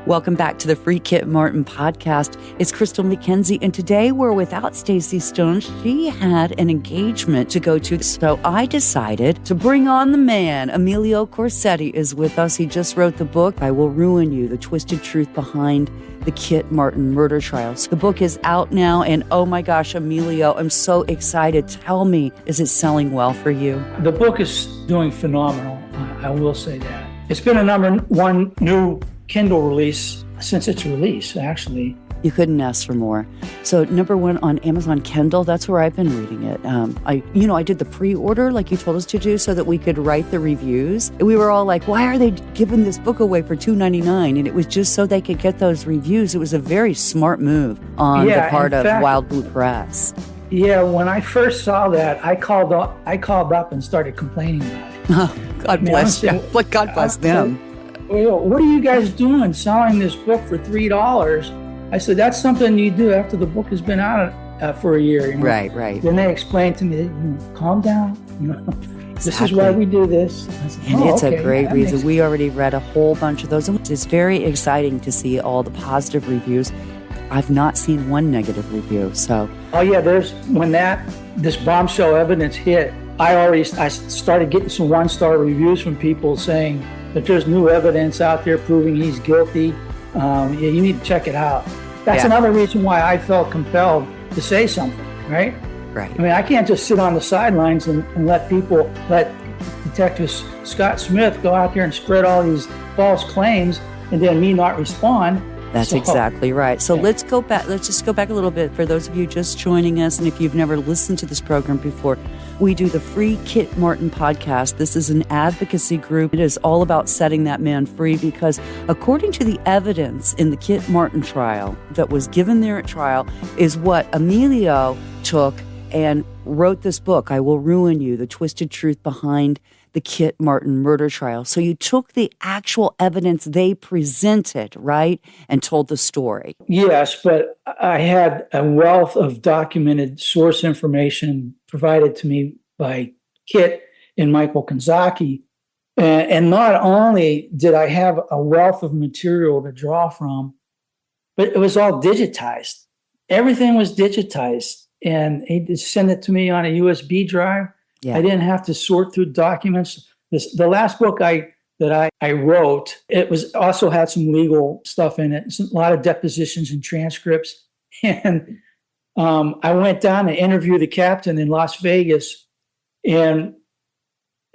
Welcome back to the Free Kit Martin podcast. It's Crystal McKenzie, and today we're without Stacey Stone. She had an engagement to go to, so I decided to bring on the man. Emilio Corsetti is with us. He just wrote the book, I Will Ruin You, The Twisted Truth Behind the Kit Martin Murder Trials. The book is out now, and oh my gosh, Emilio, I'm so excited. Tell me, is it selling well for you? The book is doing phenomenal, I will say that. It's been a number one new Kindle release since its release, actually. You couldn't ask for more. So number one on Amazon Kindle, that's where I've been reading it. I did the pre-order like you told us to do so that we could write the reviews. We were all like, why are they giving this book away for $2.99? And it was just so they could get those reviews. It was a very smart move on the part of Wild Blue Press. Yeah, when I first saw that, I called up and started complaining about it. Oh, God bless you. God bless them. What are you guys doing selling this book for $3? I said, that's something you do after the book has been out for a year. Right. Then they explained to me, calm down. This is why we do this. Said, it's a great reason. We already read a whole bunch of those. It's very exciting to see all the positive reviews. I've not seen one negative review. So. Oh yeah, when this bombshell evidence hit, I started getting some 1-star reviews from people saying that there's new evidence out there proving he's guilty. You need to check it out. That's another reason why I felt compelled to say something, right? Right. I mean, I can't just sit on the sidelines and let Detective Scott Smith go out there and spread all these false claims and then me not respond. That's exactly right. So let's go back. Let's just go back a little bit for those of you just joining us. And if you've never listened to this program before, we do the Free Kit Martin podcast. This is an advocacy group. It is all about setting that man free because according to the evidence in the Kit Martin trial that was given there at trial is what Emilio took and wrote this book, I Will Ruin You, The Twisted Truth Behind the Kit Martin Murder Trial. So you took the actual evidence they presented, right, and told the story. Yes, but I had a wealth of documented source information provided to me by Kit and Michael Kanzaki. And not only did I have a wealth of material to draw from, but it was all digitized. Everything was digitized. And he would send it to me on a USB drive. Yeah. I didn't have to sort through documents. The last book that I wrote, it was also had some legal stuff in it, a lot of depositions and transcripts. And I went down and interviewed the captain in Las Vegas. And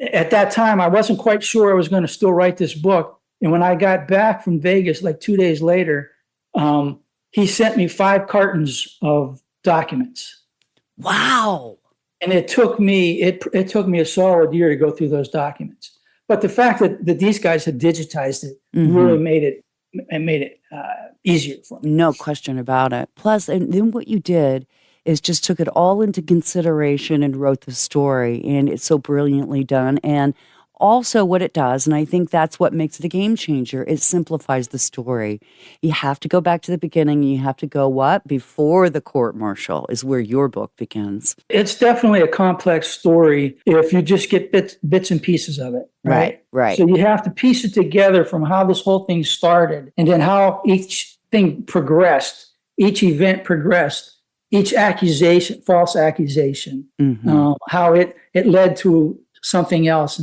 at that time, I wasn't quite sure I was going to still write this book. And when I got back from Vegas, like 2 days later, he sent me 5 cartons of documents. Wow. And it took me a solid year to go through those documents. But the fact that these guys had digitized it really made it easier for me. No question about it. Plus, and then what you did is just took it all into consideration and wrote the story. And it's so brilliantly done. And also what it does, and I think that's what makes it a game changer, it simplifies the story. You have to go back to the beginning. You have to go before the court-martial is where your book begins. It's definitely a complex story if you just get bits and pieces of it, right? Right. So you have to piece it together from how this whole thing started and then how each thing progressed, each event progressed, each accusation, false accusation, how it led to something else.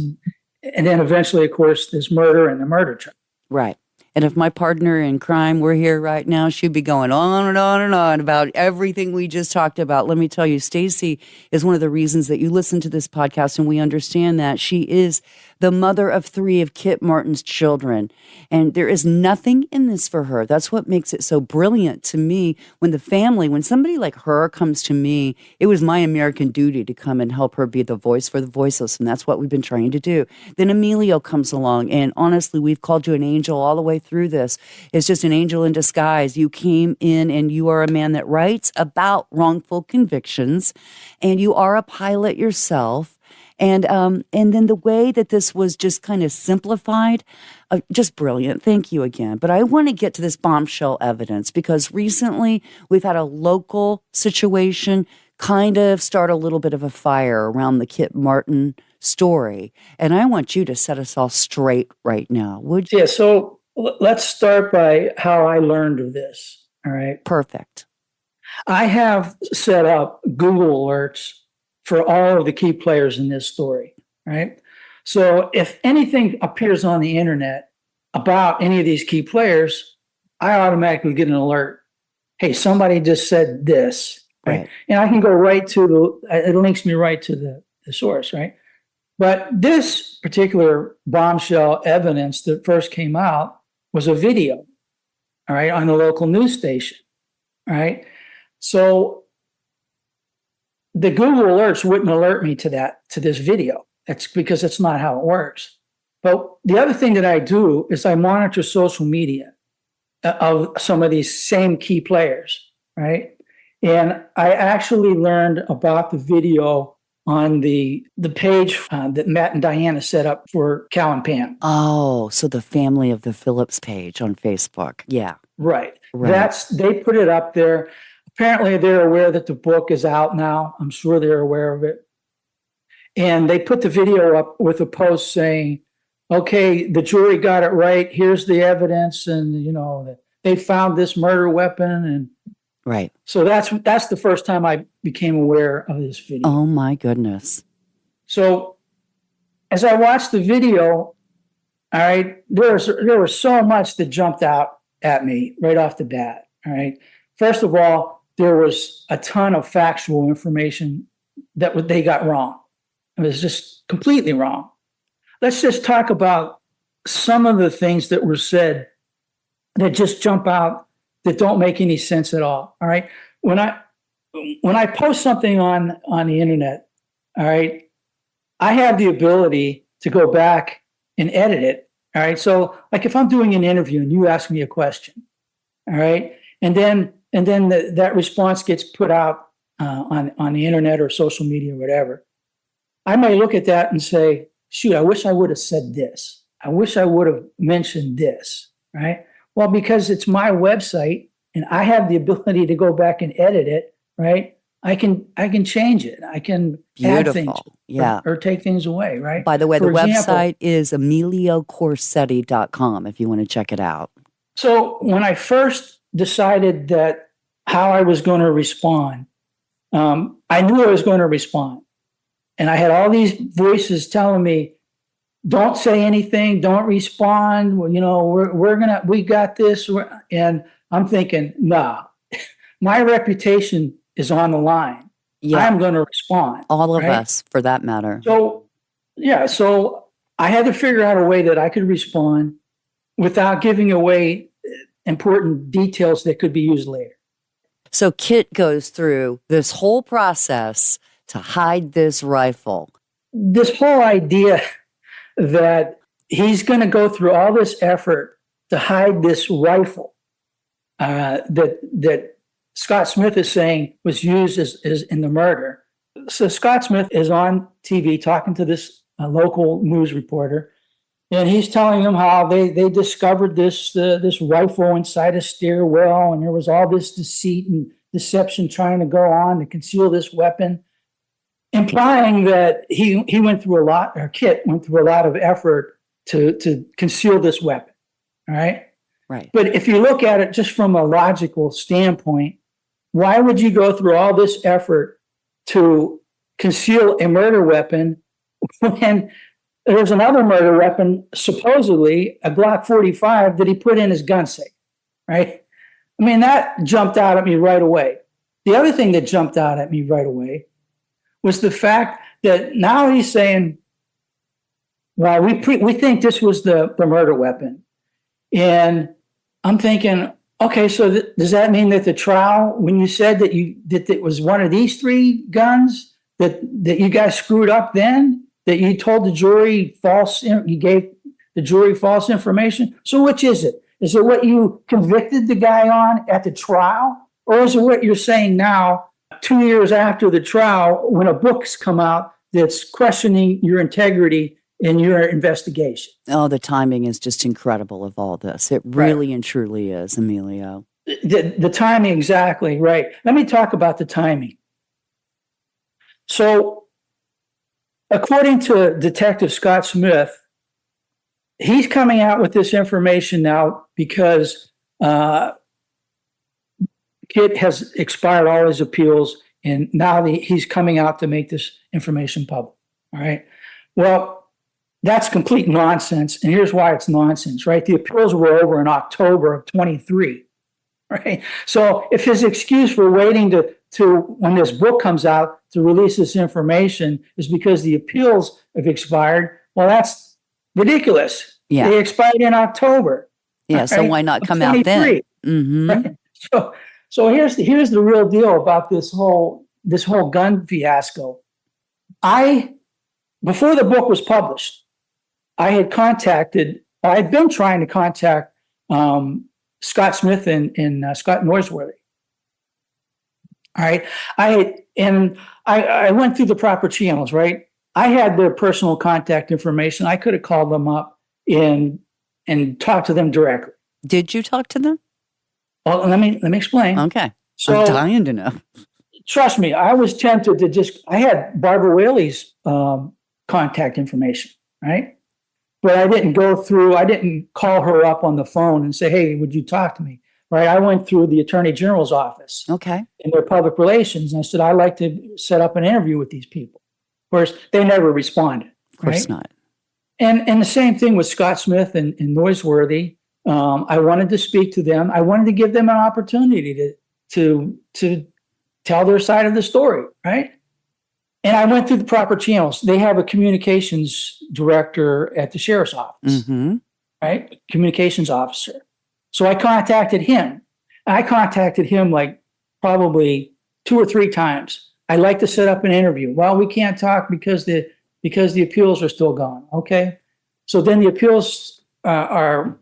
And then eventually, of course, there's murder and the murder trial. Right. And if my partner in crime were here right now, she'd be going on and on and on about everything we just talked about. Let me tell you, Stacey is one of the reasons that you listen to this podcast, and we understand that. She is the mother of 3 of Kit Martin's children. And there is nothing in this for her. That's what makes it so brilliant to me. When somebody like her comes to me, it was my American duty to come and help her be the voice for the voiceless. And that's what we've been trying to do. Then Emilio comes along. And honestly, we've called you an angel all the way through this. It's just an angel in disguise. You came in and you are a man that writes about wrongful convictions. And you are a pilot yourself. And then the way that this was just kind of simplified, just brilliant. Thank you again. But I want to get to this bombshell evidence because recently we've had a local situation kind of start a little bit of a fire around the Kit Martin story. And I want you to set us all straight right now, would you? Yeah, so let's start by how I learned of this. All right. Perfect. I have set up Google alerts for all of the key players in this story. Right. So if anything appears on the internet about any of these key players, I automatically get an alert. Hey, somebody just said this. Right. And I can go right to it links me right to the source. Right. But this particular bombshell evidence that first came out was a video, all right, on the local news station, all right? So the Google alerts wouldn't alert me to this video. That's because that's not how it works. But the other thing that I do is I monitor social media of some of these same key players, right? And I actually learned about the video on the page that Matt and Diana set up for Cal and Pam. Oh, so the family of the Phillips page on Facebook. Yeah. Right. They put it up there. Apparently they're aware that the book is out now. I'm sure they're aware of it. And they put the video up with a post saying, okay, the jury got it right. Here's the evidence. And, they found this murder weapon. And right. So that's the first time I became aware of this video. Oh my goodness. So as I watched the video, all right, there was so much that jumped out at me right off the bat. All right. First of all, there was a ton of factual information that they got wrong. It was just completely wrong. Let's just talk about some of the things that were said that just jump out that don't make any sense at all. All right. When I post something on the internet, all right, I have the ability to go back and edit it. All right. So like if I'm doing an interview and you ask me a question, all right, and then that response gets put out on the internet or social media or whatever, I may look at that and say, shoot, I wish I would have said this. I wish I would have mentioned this. Right. Well, because it's my website and I have the ability to go back and edit it, right? I can change it. I can add things or take things away, right? By the way, the website is emiliocorsetti.com if you want to check it out. So when I first decided that how I was going to respond, I knew I was going to respond. And I had all these voices telling me, don't say anything, don't respond. Well, we got this. And I'm thinking, nah, my reputation is on the line. Yeah. I'm going to respond. All of us, for that matter. So I had to figure out a way that I could respond without giving away important details that could be used later. So Kit goes through this whole process to hide this rifle. This whole idea that he's going to go through all this effort to hide this rifle that Scott Smith is saying was used as in the murder. So Scott Smith is on TV talking to this local news reporter, and he's telling him how they discovered this rifle inside a stairwell, and there was all this deceit and deception trying to go on to conceal this weapon, implying that he went through a lot, or Kit went through a lot of effort to conceal this weapon. All right. Right. But if you look at it just from a logical standpoint, why would you go through all this effort to conceal a murder weapon when there was another murder weapon, supposedly a Glock 45, that he put in his gun safe? Right. I mean, that jumped out at me right away. The other thing that jumped out at me right away was the fact that now he's saying, well, we think this was the murder weapon. And I'm thinking, okay, so does that mean that the trial, when you said that it was one of these three guns, that you guys screwed up then, that you told the jury you gave the jury false information? So which is it? Is it what you convicted the guy on at the trial? Or is it what you're saying now, 2 years after the trial, when a book's come out that's questioning your integrity in your investigation? Oh, the timing is just incredible of all this. It really and truly is, Emilio. The timing, exactly, right. Let me talk about the timing. So, according to Detective Scott Smith, he's coming out with this information now because Kit has expired all his appeals, and now he's coming out to make this information public. All right. Well, that's complete nonsense. And here's why it's nonsense, right? The appeals were over in October of 23, right? So if his excuse for waiting to when this book comes out to release this information is because the appeals have expired, well, that's ridiculous. Yeah. They expired in October. Yeah. Right? So why not come out then? Mm-hmm. Right? So here's the real deal about this whole gun fiasco. Before the book was published, I had been trying to contact Scott Smith and Scott Norsworthy. All right. I went through the proper channels, right? I had their personal contact information. I could have called them up and talked to them directly. Did you talk to them? Well, let me explain. Okay. So, I'm dying to know. Trust me, I was tempted to I had Barbara Whaley's contact information, right? But I didn't call her up on the phone and say, hey, would you talk to me? Right? I went through the Attorney General's office. Okay. In their public relations. And I said, I'd like to set up an interview with these people. Of course, they never responded. Of course right? not. And the same thing with Scott Smith and Noisworthy. I wanted to speak to them. I wanted to give them an opportunity to tell their side of the story, right? And I went through the proper channels. They have a communications director at the sheriff's office, right? Communications officer. So I contacted him. I contacted him like probably 2 or 3 times. I'd like to set up an interview. Well, we can't talk because the appeals are still gone. Okay. So then the appeals are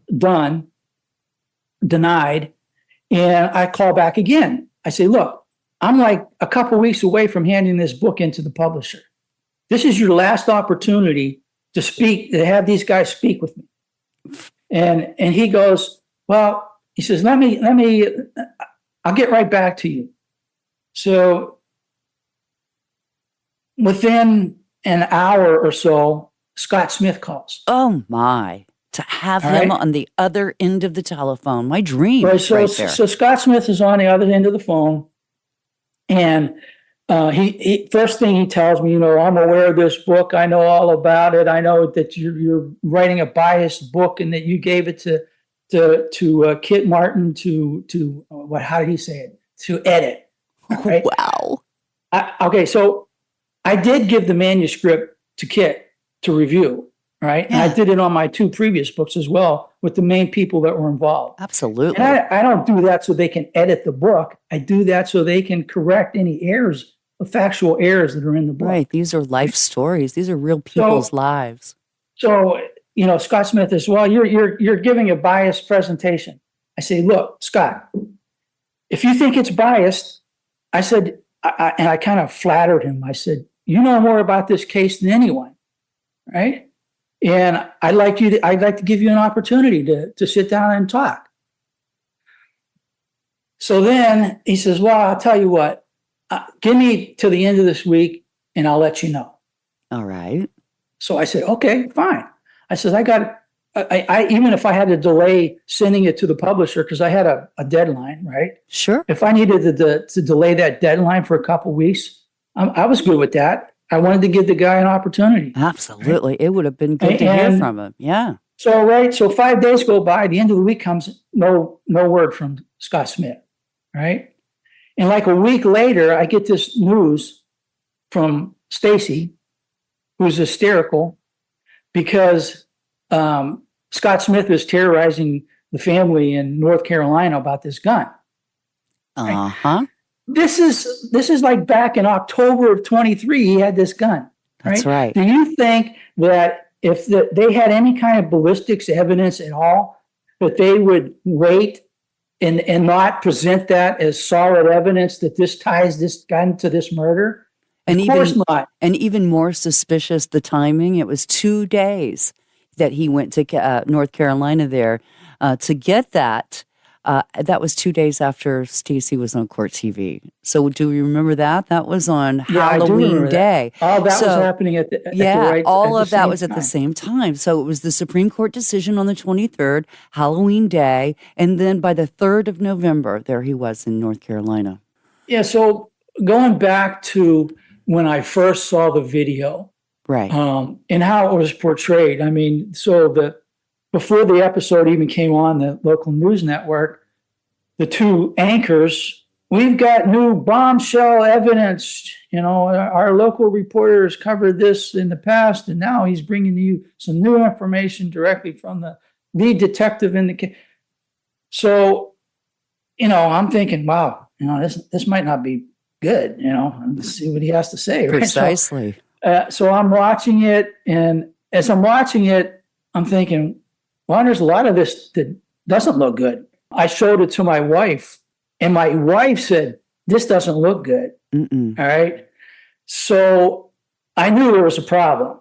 denied. And I call back again. I say, look, I'm like a couple of weeks away from handing this book into the publisher. This is your last opportunity to have these guys speak with me. And he goes, well, he says, let me, I'll get right back to you. So within an hour or so, Scott Smith calls. Oh my. To have him on the other end of the telephone. My dream. Right, so Scott Smith is on the other end of the phone. And he first thing he tells me, I'm aware of this book. I know all about it. I know that you're writing a biased book and that you gave it to Kit Martin to how did he say it? To edit. Right? Wow. Okay, so I did give the manuscript to Kit to review. Right. Yeah. And I did it on my 2 previous books as well with the main people that were involved. Absolutely. And I don't do that so they can edit the book. I do that so they can correct any errors, factual errors that are in the book. Right. These are life stories. These are real people's lives. So, Scott Smith is, well, you're giving a biased presentation. I say, look, Scott, if you think it's biased, I said, and I kind of flattered him. I said, you know more about this case than anyone. Right. And I'd like to give you an opportunity to sit down and talk. So then he says, well, I'll tell you what, give me till the end of this week and I'll let you know. All right. So I said, okay, fine. I said, I even if I had to delay sending it to the publisher, because I had a deadline, right? Sure. If I needed to delay that deadline for a couple of weeks, I was good with that. I wanted to give the guy an opportunity. Absolutely. Right? It would have been good to hear from him. Yeah. So 5 days go by. The end of the week comes, no word from Scott Smith, right? And like a week later, I get this news from Stacy, who's hysterical, because Scott Smith is terrorizing the family in North Carolina about this gun. Uh-huh. This is like back in October of 23, he had this gun. Right? That's right. Do you think that if they had any kind of ballistics evidence at all, that they would wait and not present that as solid evidence that this ties this gun to this murder? And of course not. And even more suspicious, the timing. It was 2 days that he went to North Carolina there to get that. That was 2 days after Stacy was on Court TV. So do you remember that? That was on Yeah, I do Halloween remember that. Day. All that So, was happening at the yeah, right all at of the that same was at the time. same time. So it was the Supreme Court decision on the 23rd, Halloween Day, and then by the 3rd of November, there he was in North Carolina. Yeah, so going back to when I first saw the video, Right. and how it was portrayed. I mean, before the episode even came on the local news network, the two anchors, we've got new bombshell evidence. You know, our local reporters covered this in the past, and now he's bringing you some new information directly from the lead detective in the case. So, you know, I'm thinking, wow, you know, this might not be good. You know, let's see what he has to say. Right? Precisely. So I'm watching it, and as I'm watching it, I'm thinking, well, there's a lot of this that doesn't look good. I showed it to my wife, and my wife said, this doesn't look good. Mm-mm. All right. So I knew there was a problem.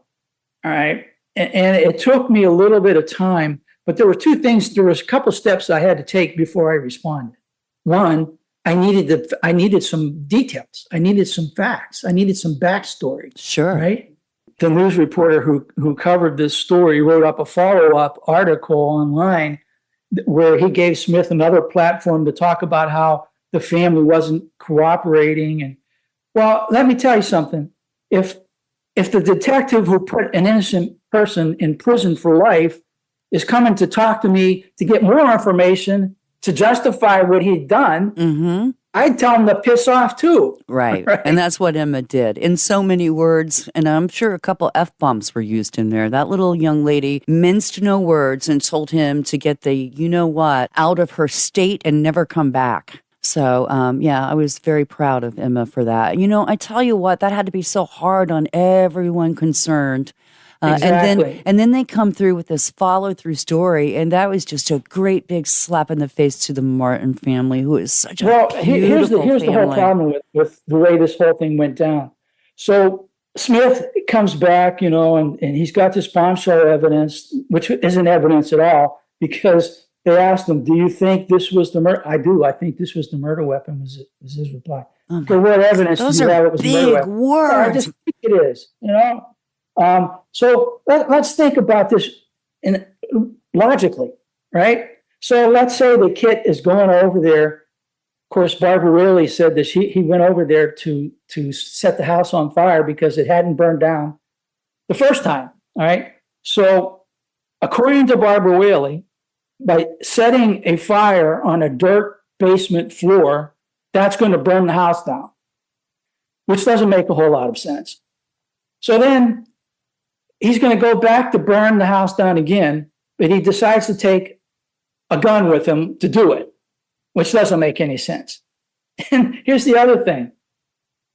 All right. And it took me a little bit of time, but there was a couple steps I had to take before I responded. One, I needed some details. I needed some facts. I needed some backstory. Sure. Right. The news reporter who covered this story wrote up a follow-up article online where he gave Smith another platform to talk about how the family wasn't cooperating. And well, let me tell you something. If the detective who put an innocent person in prison for life is coming to talk to me to get more information to justify what he'd done, Mm-hmm. I'd tell him to piss off too. Right. And that's what Emma did in so many words. And I'm sure a couple F-bombs were used in there. That little young lady minced no words and told him to get the, you know what, out of her state and never come back. So, yeah, I was very proud of Emma for that. You know, I tell you what, that had to be so hard on everyone concerned. Exactly. And then they come through with this follow-through story, and that was just a great big slap in the face to the Martin family, who is such a beautiful here's the whole family. problem with the way this whole thing went down. So Smith comes back, you know, and he's got this bombshell evidence, which isn't evidence at all, because they asked him, "Do you think this was the murder?" "I do. I think this was the murder weapon." Was his reply. So what evidence Those do you are have it was a murder big weapon? words. I just think it is, you know. So let's think about this logically, right? So let's say the kid is going over there. Of course, Barbara Rayleigh said that he went over there to set the house on fire because it hadn't burned down the first time. All right. So according to Barbara Rayleigh, by setting a fire on a dirt basement floor, that's going to burn the house down, which doesn't make a whole lot of sense. So then he's going to go back to burn the house down again, but he decides to take a gun with him to do it, which doesn't make any sense. And here's the other thing.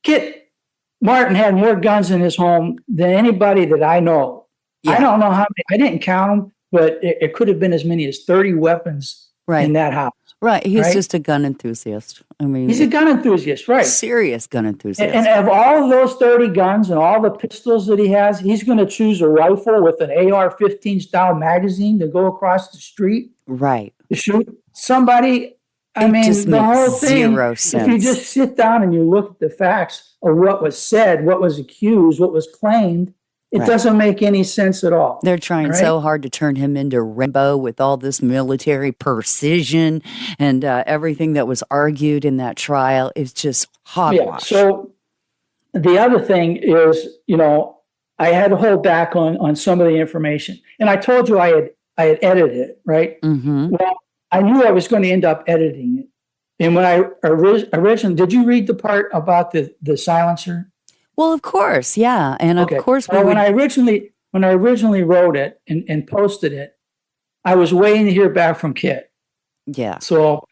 Kit Martin had more guns in his home than anybody that I know. Yeah. I don't know how many. I didn't count them, but it could have been as many as 30 weapons in that house. Right. He's just a gun enthusiast. I mean, he's a gun enthusiast, right? Serious gun enthusiast. And of all of those 30 guns and all the pistols that he has, he's going to choose a rifle with an AR-15 style magazine to go across the street. Right. To shoot somebody. I mean, the whole thing, zero sense. If you just sit down and you look at the facts of what was said, what was accused, what was claimed, it doesn't make any sense at all. They're trying so hard to turn him into Rambo with all this military precision and everything that was argued in that trial is just hogwash. Yeah. So the other thing is, you know, I had to hold back on some of the information. And I told you I had edited it, right? Mm-hmm. Well, I knew I was going to end up editing it. And when I originally, did you read the part about the silencer? Well, of course, yeah, and of course. When I originally wrote it and posted it, I was waiting to hear back from Kit. Yeah. So,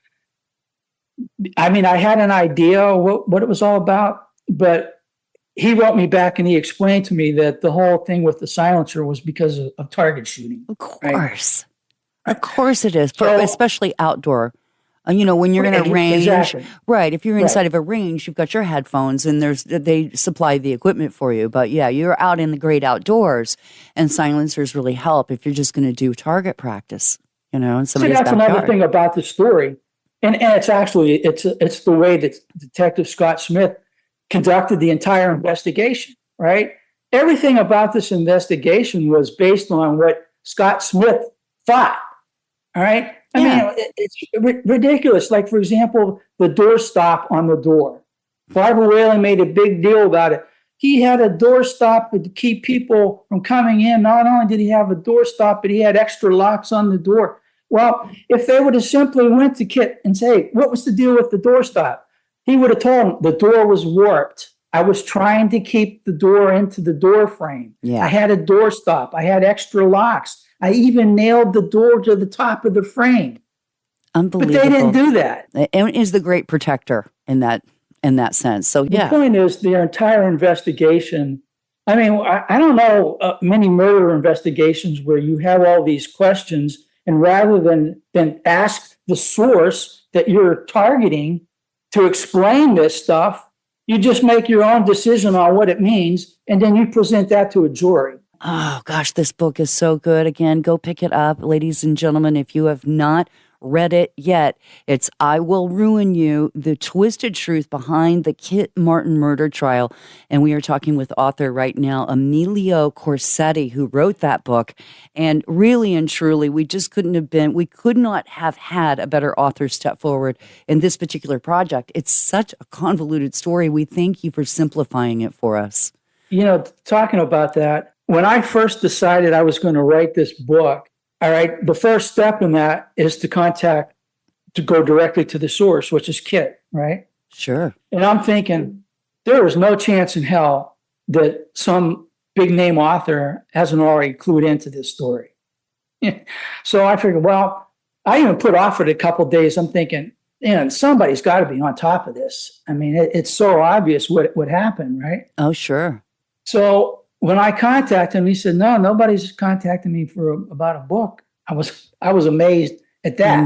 I mean, I had an idea what it was all about, but he wrote me back and he explained to me that the whole thing with the silencer was because of target shooting. Of course, of course it is, especially outdoor. You know, when you're in a range, right? If you're inside of a range, you've got your headphones and they supply the equipment for you. But yeah, you're out in the great outdoors and silencers really help if you're just going to do target practice. in See, somebody's that's backyard. another thing about the story. And it's actually, it's the way that Detective Scott Smith conducted the entire investigation, right? Everything about this investigation was based on what Scott Smith thought, all right? I mean, it's ridiculous. Like, for example, the doorstop on the door. Barbara Whalen made a big deal about it. He had a doorstop to keep people from coming in. Not only did he have a doorstop, but he had extra locks on the door. Well, if they would have simply went to Kit and say, what was the deal with the doorstop? He would have told him the door was warped. I was trying to keep the door into the door frame. Yeah. I had a doorstop. I had extra locks. I even nailed the door to the top of the frame. Unbelievable. But they didn't do that. And is the great protector in that sense. So, The point is their entire investigation. I mean, I don't know many murder investigations where you have all these questions, and rather than ask the source that you're targeting to explain this stuff, you just make your own decision on what it means, and then you present that to a jury. Oh, gosh, this book is so good. Again, go pick it up. Ladies and gentlemen, if you have not read it yet, it's I Will Ruin You, The Twisted Truth Behind the Kit Martin Murder Trial. And we are talking with author right now, Emilio Corsetti, who wrote that book. And really and truly, we could not have had a better author step forward in this particular project. It's such a convoluted story. We thank you for simplifying it for us. Talking about that, when I first decided I was going to write this book, all right, the first step in that is to go directly to the source, which is Kit, right? Sure. And I'm thinking, there is no chance in hell that some big name author hasn't already clued into this story. So I figured, well, I even put off it a couple of days. I'm thinking, somebody's got to be on top of this. I mean, it's so obvious what would happen, right? Oh, sure. So when I contacted him, he said, no, nobody's contacted me about a book. I was amazed at that.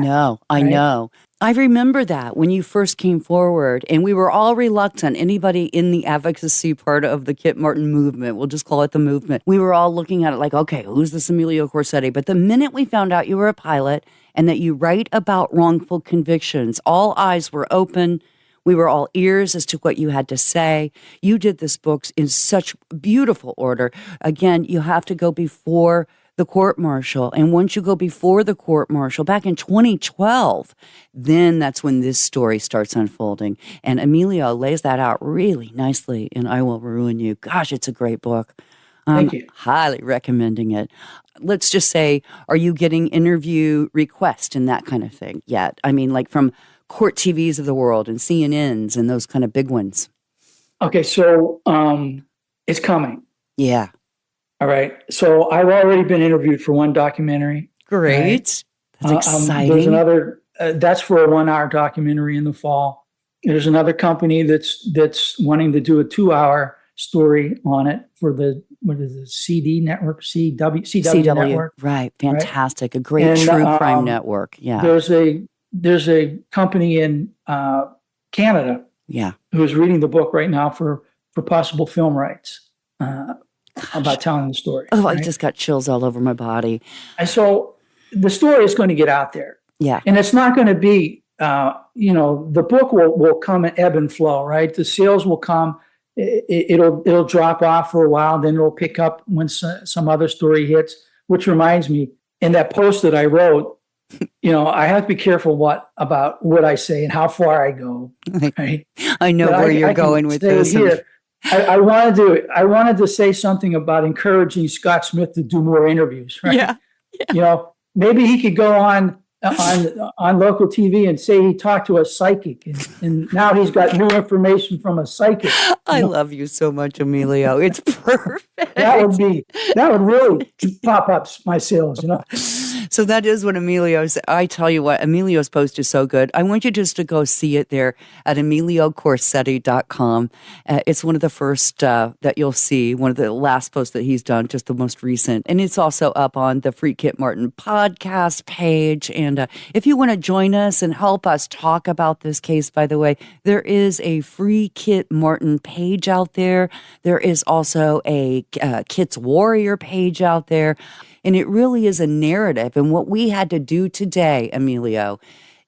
I know. I remember that when you first came forward, and we were all reluctant. Anybody in the advocacy part of the Kit Martin movement, we'll just call it the movement, we were all looking at it like, okay, who's this Emilio Corsetti? But the minute we found out you were a pilot and that you write about wrongful convictions, all eyes were open. We were all ears as to what you had to say. You did this book in such beautiful order. Again, you have to go before the court-martial. And once you go before the court-martial, back in 2012, then that's when this story starts unfolding. And Emilio lays that out really nicely in I Will Ruin You. Gosh, it's a great book. Thank you. Highly recommending it. Let's just say, are you getting interview requests and that kind of thing yet? I mean, like from court TVs of the world and CNNs and those kind of big ones. Okay, so it's coming. Yeah. All right. So I've already been interviewed for one documentary. Great. Right? That's exciting. There's another, that's for a 1-hour documentary in the fall. There's another company that's wanting to do a 2-hour story on it for the CD network, CW network. Right. Fantastic. Right? A great and, true crime network. Yeah. There's a company in Canada who's reading the book right now for possible film rights about telling the story. Oh, right? I just got chills all over my body. And so the story is going to get out there. Yeah. And it's not going to be, the book will come in ebb and flow, right? The sales will come. It'll drop off for a while, then it'll pick up when some other story hits, which reminds me, in that post that I wrote, I have to be careful about what I say and how far I go. Right? I know where you're going with this. Here, I wanted to say something about encouraging Scott Smith to do more interviews. Right? Yeah. Maybe he could go on local TV and say he talked to a psychic, and now he's got new information from a psychic. I love you so much, Emilio. It's perfect. That would really pop up my sales, So that is what Emilio's. I tell you what, Emilio's post is so good. I want you just to go see it there at emiliocorsetti.com. It's one of the first that you'll see, one of the last posts that he's done, just the most recent. And it's also up on the Free Kit Martin podcast page. And if you want to join us and help us talk about this case, by the way, there is a Free Kit Martin page out there. There is also a Kit's Warrior page out there. And it really is a narrative. And what we had to do today, Emilio,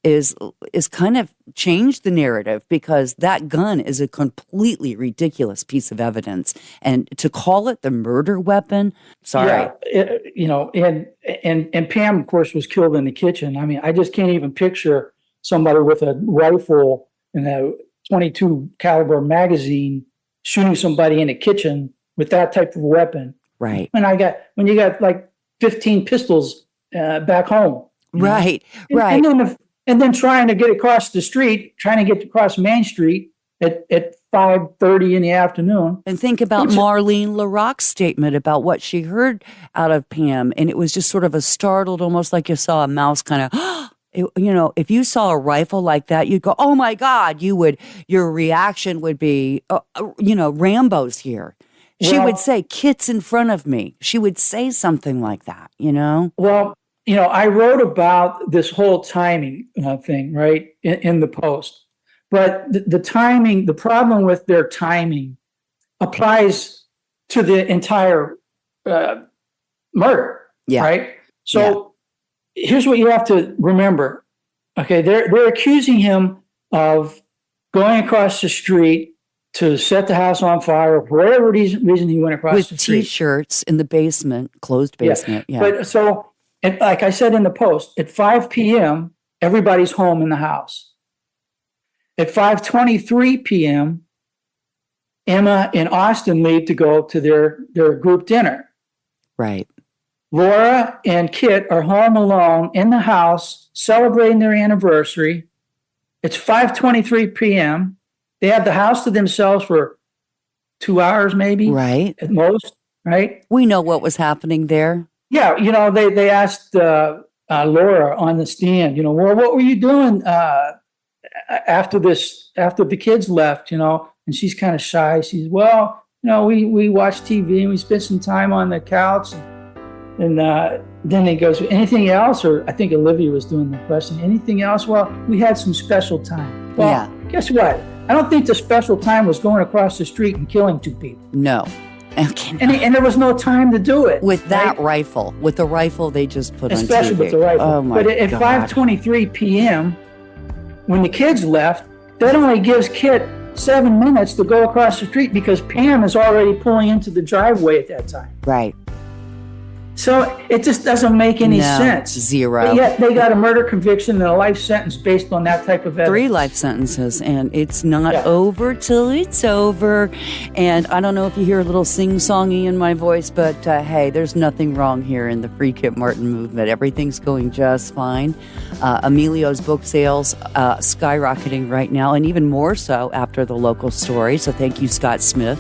is kind of change the narrative, because that gun is a completely ridiculous piece of evidence. And to call it the murder weapon, sorry. Yeah, and Pam, of course, was killed in the kitchen. I mean, I just can't even picture somebody with a rifle and a 22 caliber magazine shooting somebody in a kitchen with that type of weapon. Right. When you got like 15 pistols back home. Right. And, right. And then trying to get across Main Street at 5:30 in the afternoon. And think about Marlene LaRocque's statement about what she heard out of Pam. And it was just sort of a startled, almost like you saw a mouse kind of, if you saw a rifle like that, you'd go, oh my God, your reaction would be, Rambo's here. She would say, Kit's in front of me. She would say something like that, Well, I wrote about this whole timing thing, right, in the post. But the timing, the problem with their timing applies to the entire murder, right? So here's what you have to remember. Okay, they're accusing him of going across the street to set the house on fire for whatever reason he went across the street. With T-shirts in the basement, closed basement. Yeah. But so, and like I said in the post, at 5 p.m., everybody's home in the house. At 5:23 p.m., Emma and Austin leave to go to their group dinner. Right. Laura and Kit are home alone in the house celebrating their anniversary. It's 5:23 p.m. They have the house to themselves for 2 hours, maybe. Right. At most, right? We know what was happening there. Yeah, they asked Laura on the stand, well, what were you doing after the kids left, and she's kind of shy. She's, well, we watched TV and we spent some time on the couch. And then he goes, anything else? Or I think Olivia was doing the question. Anything else? Well, we had some special time. Well, Guess what? I don't think the special time was going across the street and killing 2 people. No. Okay. And there was no time to do it. With that rifle. With the rifle they just put on TV. Especially with the rifle. Oh my God. But at 5:23 p.m., when the kids left, that only gives Kit 7 minutes to go across the street because Pam is already pulling into the driveway at that time. Right. So it just doesn't make any sense. Zero. But yet they got a murder conviction and a life sentence based on that type of evidence. 3 life sentences, and it's not over till it's over. And I don't know if you hear a little sing-songy in my voice, but hey, there's nothing wrong here in the Free Kit Martin movement. Everything's going just fine. Emilio's book sales skyrocketing right now, and even more so after the local story. So thank you, Scott Smith.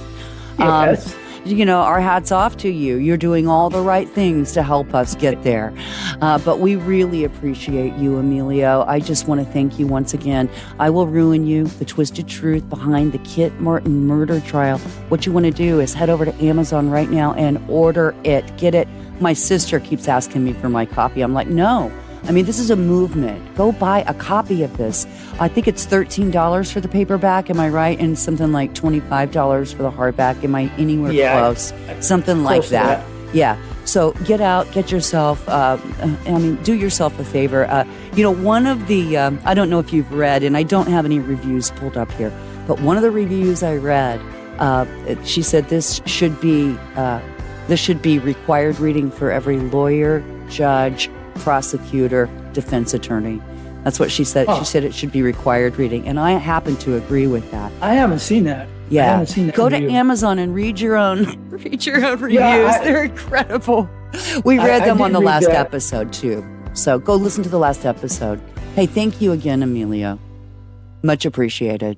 Yes. Our hats off to you. You're doing all the right things to help us get there. But we really appreciate you, Emilio. I just want to thank you once again. I Will Ruin You, the twisted truth behind the Kit Martin murder trial. What you want to do is head over to Amazon right now and order it. Get it. My sister keeps asking me for my copy. I'm like, no. I mean, this is a movement. Go buy a copy of this. I think it's $13 for the paperback. Am I right? And something like $25 for the hardback. Am I anywhere close? Something like that. Yeah. So get out, get yourself, do yourself a favor. One of the, I don't know if you've read, and I don't have any reviews pulled up here, but one of the reviews I read, she said this should be required reading for every lawyer, judge, prosecutor, defense attorney. That's what she said. She said it should be required reading, and I happen to agree with that. I haven't seen that. Yeah, I haven't seen that. Go to Amazon and read your own reviews. They're incredible. We read them on the last episode too. So go listen to the last episode. Hey, thank you again, Emilio. Much appreciated.